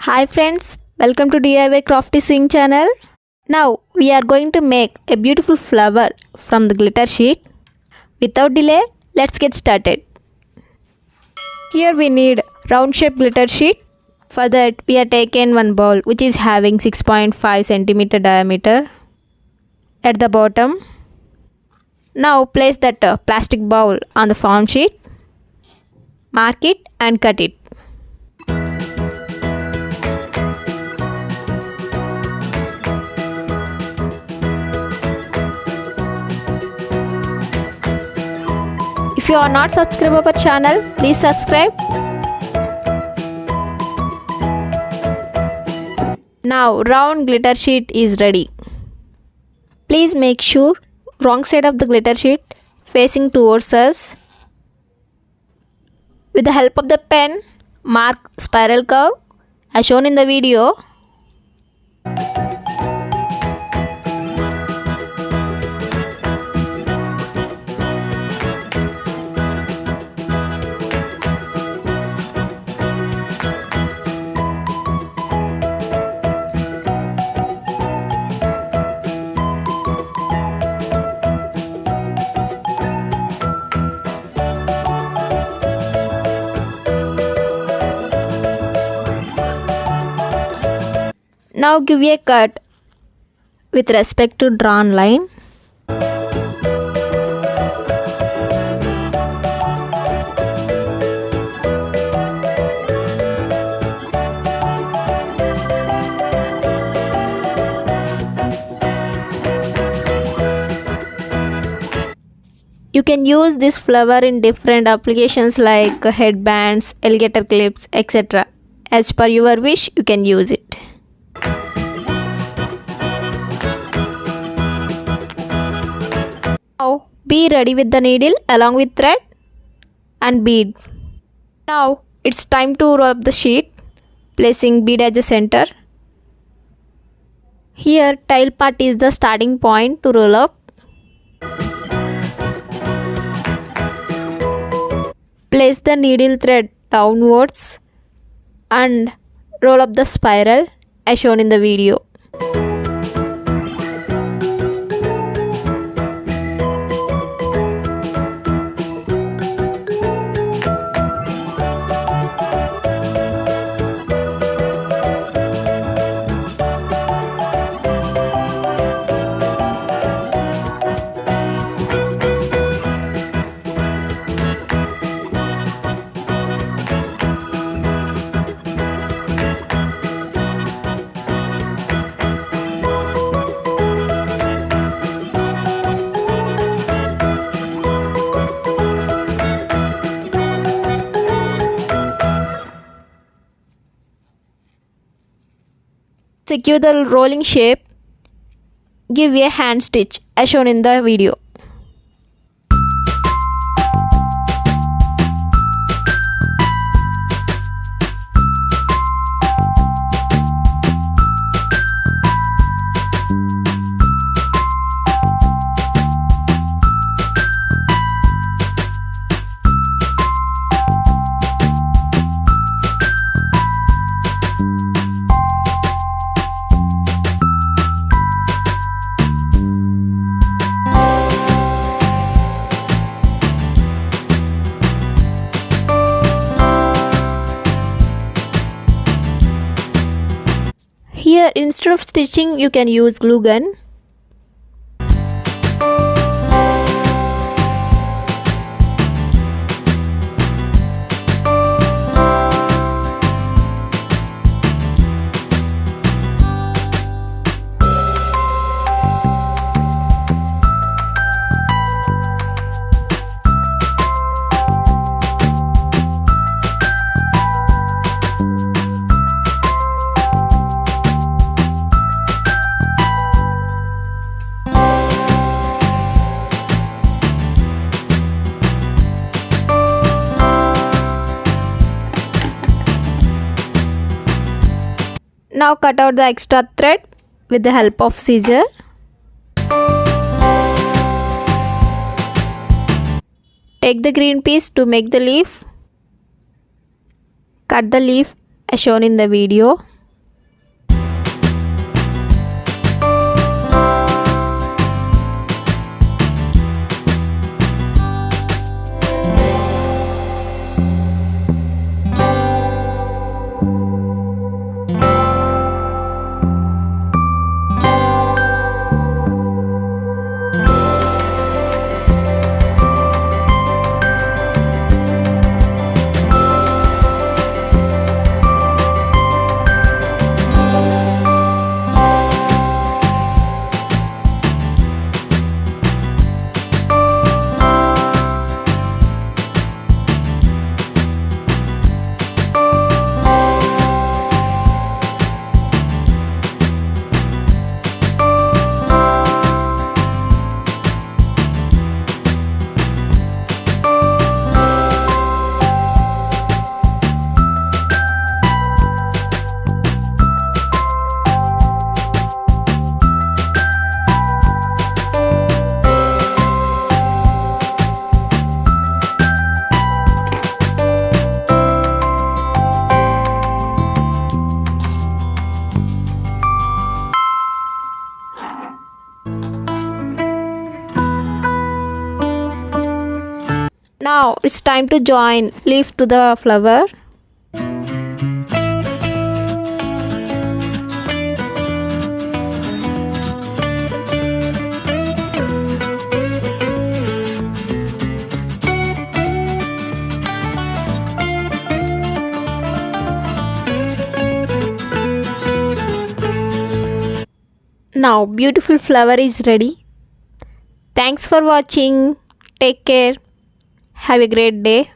Hi friends, welcome to DIY Crafty Swing channel. Now we are going to make a beautiful flower from the glitter sheet. Without delay, let's get started. Here we need round shape glitter sheet. For that we are taken one bowl which is having 6.5 cm diameter at the bottom. Now place that plastic bowl on the form sheet. Mark it and cut it. If you are not subscribed our channel, please subscribe. Now round glitter sheet is ready. Please make sure wrong side of the glitter sheet facing towards us. With the help of the pen, mark spiral curve as shown in the video. Now give a cut with respect to drawn line. You can use this flower in different applications like headbands, alligator clips, etc. As per your wish, you can use it. Now be ready with the needle along with thread and bead. Now it's time to roll up the sheet, placing bead at the center. Here tail part is the starting point to roll up. Place the needle thread downwards and roll up the spiral as shown in the video. Secure the rolling shape, give a hand stitch as shown in the video. Here instead of stitching you can use glue gun. Now cut out the extra thread with the help of scissor. Take the green piece to make the leaf. Cut the leaf as shown in the video. Now it's time to join leaf to the flower. Now beautiful flower is ready. Thanks for watching. Take care. Have a great day.